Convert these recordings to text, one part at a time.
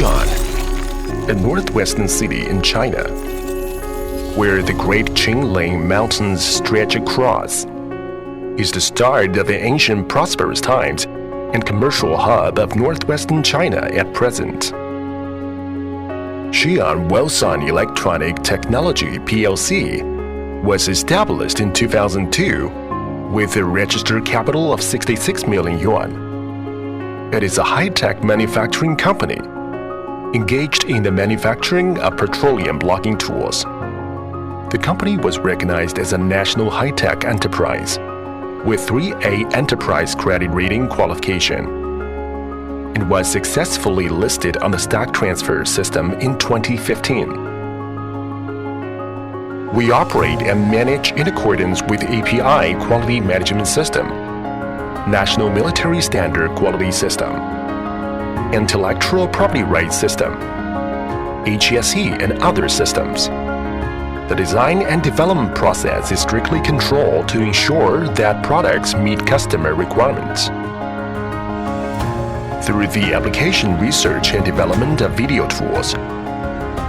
Xi'an, a northwestern city in China, where the Great Qingliang Mountains stretch across, is the start of the ancient prosperous times and commercial hub of northwestern China at present. Xi'an Wellsun Electronic Technology plc was established in 2002 with a registered capital of 66 million yuan. It is a high-tech manufacturing company engaged in the manufacturing of petroleum logging tools. The company was recognized as a national high-tech enterprise with 3A enterprise credit rating qualification and was successfully listed on the stock transfer system in 2015. We operate and manage in accordance with API Quality Management System, National Military Standard Quality System, Intellectual Property Rights System, HSE and other systems. The design and development process is strictly controlled to ensure that products meet customer requirements. Through the application research and development of video tools,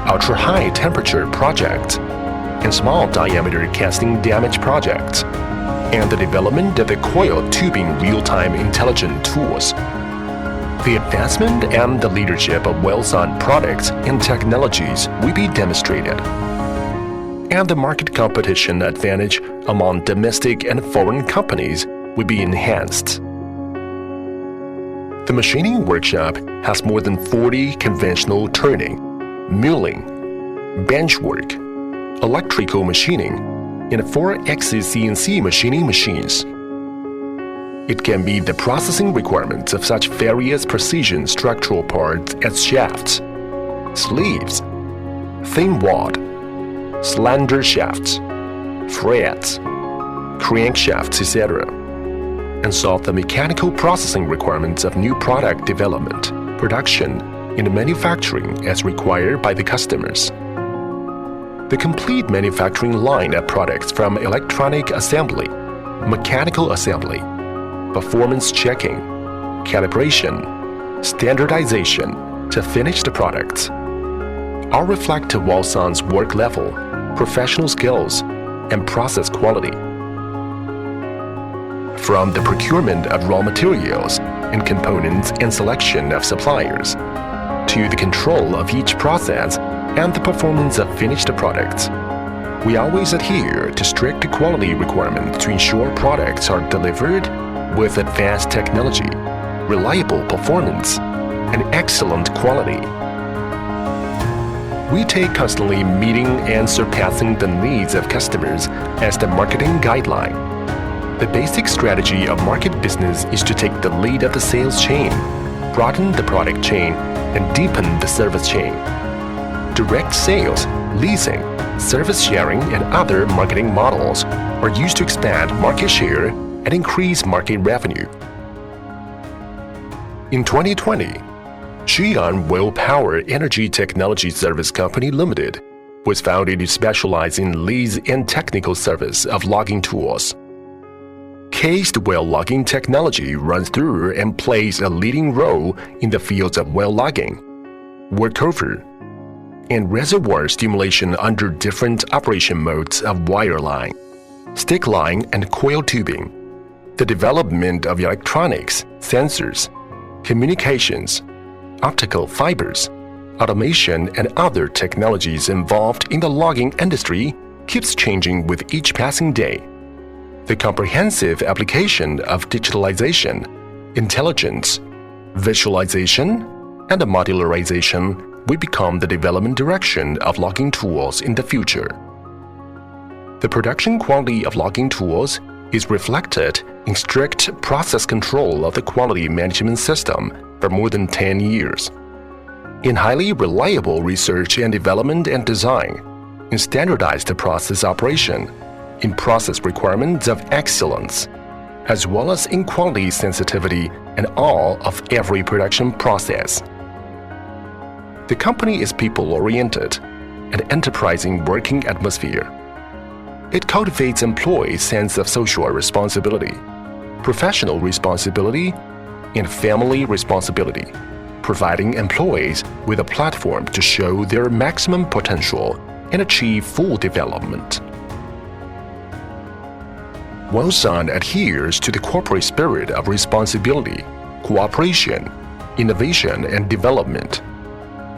ultra-high temperature projects, and small diameter casting damage projects, and the development of the coiled tubing real-time intelligent tools, the advancement and the leadership of Wellsun products and technologies will be demonstrated, and the market competition advantage among domestic and foreign companies will be enhanced. The machining workshop has more than 40 conventional turning, milling, bench work, electrical machining, and 4-axis CNC machining machines. It can meet the processing requirements of such various precision structural parts as shafts, sleeves, thin wad, slender shafts, threads, crankshafts, etc., and solve the mechanical processing requirements of new product development, production, and manufacturing as required by the customers. The complete manufacturing line of products from electronic assembly, mechanical assembly, performance checking, calibration, standardization to finished products all reflect Wellsun's work level, professional skills, and process quality. From the procurement of raw materials and components and selection of suppliers, to the control of each process and the performance of finished products, we always adhere to strict quality requirements to ensure products are delivered with advanced technology, reliable performance, and excellent quality. We take constantly meeting and surpassing the needs of customers as the marketing guideline. The basic strategy of market business is to take the lead of the sales chain, broaden the product chain, and deepen the service chain. Direct sales, leasing, service sharing, and other marketing models are used to expand market share and increase market revenue. In 2020, Xi'an Will Power Energy Technology Service Company Limited was founded to specialize in lease and technical service of logging tools. Cased well logging technology runs through and plays a leading role in the fields of well logging, workover, and reservoir stimulation under different operation modes of wireline, stick line, and coil tubing. The development of electronics, sensors, communications, optical fibers, automation, and other technologies involved in the logging industry keeps changing with each passing day. The comprehensive application of digitalization, intelligence, visualization, and modularization will become the development direction of logging tools in the future. The production quality of logging tools is reflected in strict process control of the quality management system for more than 10 years, in highly reliable research and development and design, in standardized process operation, in process requirements of excellence, as well as in quality sensitivity in all of every production process. The company is people-oriented, an enterprising working atmosphere. It cultivates employees' sense of social responsibility, professional responsibility, and family responsibility, providing employees with a platform to show their maximum potential and achieve full development. Wellsun adheres to the corporate spirit of responsibility, cooperation, innovation, and development,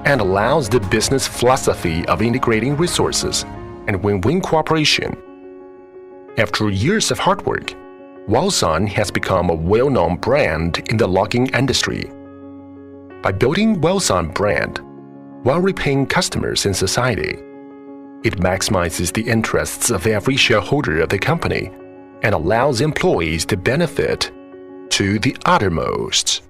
and allows the business philosophy of integrating resources and win-win cooperation. After years of hard work, Wellsun has become a well-known brand in the logging industry. By building Wellsun brand while repaying customers and society, it maximizes the interests of every shareholder of the company and allows employees to benefit to the uttermost.